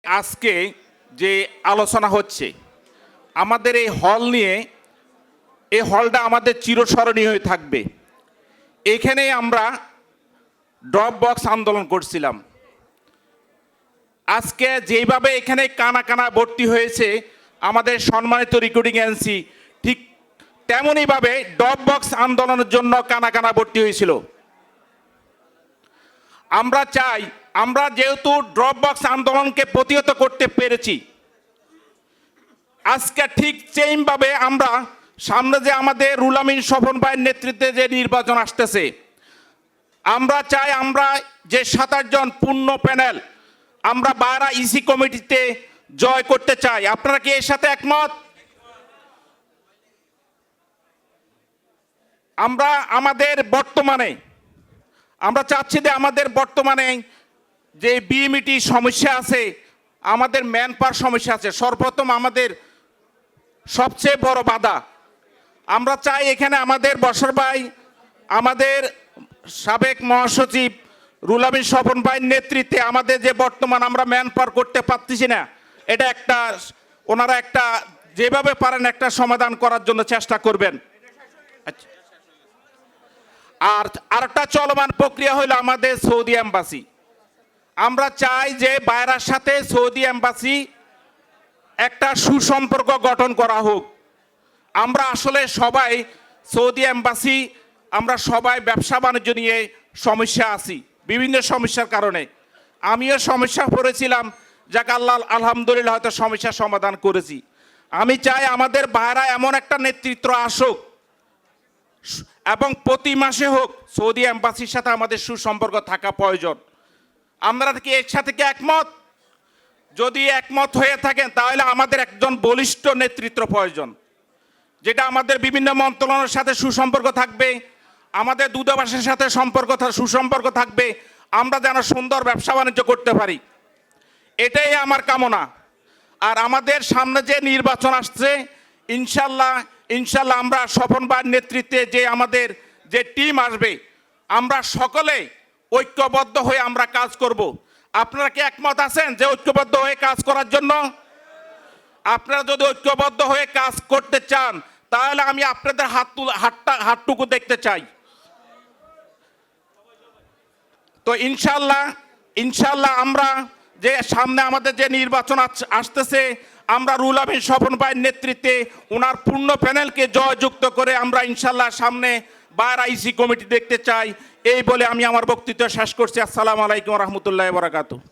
আজকে যে আলোচনা হচ্ছে আমাদের এই হল নিয়ে, এই হলটা আমাদের চিরস্মরণীয় হয়ে থাকবে। এখানেই আমরা ড্রপ বক্স আন্দোলন করছিলাম। আজকে যেইভাবে এখানে কানা কানা ভর্তি হয়েছে আমাদের সম্মানিত রেকর্ডিং এজেন্সি, ঠিক তেমনইভাবে ড্রপ বক্স আন্দোলনের জন্য কানা কানা ভর্তি হয়েছিল। আমরা চাই, আমরা যেহেতু ড্রপ বক্স আন্দোলনকে প্রতিহত করতে পেরেছি, আজকে ঠিক সেইভাবে আমরা সামনে যে আমাদের রুহুল আমিন স্বপন ভাইয়ের নেতৃত্বে যে নির্বাচন আসতেছে, আমরা চাই আমরা যে 27 জন পূর্ণ প্যানেল আমরা 12 ইসি কমিটিতে জয় করতে চাই। আপনারা কি এর সাথে একমত? আমরা চাচ্ছি যে আমাদের বর্তমানে যে বিএমইটি সমস্যা আছে, আমাদের ম্যান পাওয়ার সমস্যা আছে। সর্বপ্রথম আমাদের সবচেয়ে বড় বাধা, আমরা চাই এখানে আমাদের বশর ভাই, আমাদের সাবেক মহাসচিব রুহুল আমিন স্বপন ভাইয়ের নেতৃত্বে আমাদের যে বর্তমান আমরা ম্যান পাওয়ার করতে পারতেছি না, এটা একটা ওনারা একটা যেভাবে পারেন একটা সমাধান করার জন্য চেষ্টা করবেন। আচ্ছা, আর আরেকটা চলমান প্রক্রিয়া হলো আমাদের সৌদি এম্বাসি। আমরা চাই যে বাইরের সাথে সৌদি এম্বাসি একটা সুসম্পর্ক গঠন করা হোক। আমরা আসলে সবাই সৌদি এম্বাসি, আমরা সবাই ব্যবসা বাণিজ্য নিয়ে সমস্যা আছি, বিভিন্ন সমস্যার কারণে। আমিও সমস্যা পড়েছিলাম, যাকে আল্লাহ আলহামদুলিল্লাহ হয়তো সমস্যার সমাধান করেছি। আমি চাই আমাদের বাইরা এমন একটা নেতৃত্ব আসুক এবং প্রতি মাসে হোক সৌদি এম্বাসির সাথে আমাদের সুসম্পর্ক থাকা প্রয়োজন। আপনারা কি এর সাথে কি একমত? যদি একমত হয়ে থাকেন তাহলে আমাদের একজন বলিষ্ঠ নেতৃত্ব প্রয়োজন, যেটা আমাদের বিভিন্ন মন্ত্রণালয়ের সাথে সুসম্পর্ক থাকবে, আমাদের দূতাবাসের সাথে সুসম্পর্ক থাকবে, আমরা যেন সুন্দর ব্যবসা বাণিজ্য করতে পারি, এটাই আমার কামনা। আর আমাদের সামনে যে নির্বাচন আসছে, ইনশাল্লাহ আমরা স্বপন ভাইয়ের নেতৃত্বে যে আমাদের যে টিম আসবে, আমরা সকলে ঐক্যবদ্ধ হয়ে আমরা কাজ করব। আপনারা কি একমত আছেন যে ঐক্যবদ্ধ হয়ে কাজ করার জন্য? আপনারা যদি ঐক্যবদ্ধ হয়ে কাজ করতে চান তাহলে আমি আপনাদের হাতটুকু দেখতে চাই। তো ইনশাল্লাহ আমরা যে সামনে আমাদের যে নির্বাচন আসতেছে, আমরা রুহুল আমিন স্বপন ভাইয়ের নেতৃত্বে ওনার পূর্ণ প্যানেলকে জয়যুক্ত করে আমরা ইনশাল্লাহ সামনে 12 ইসি কমিটি দেখতে চাই। এই বলে আমি আমার বক্তব্য শেষ করছি। আসসালামু আলাইকুম ওয়া রাহমাতুল্লাহি ওয়া বারাকাতুহু।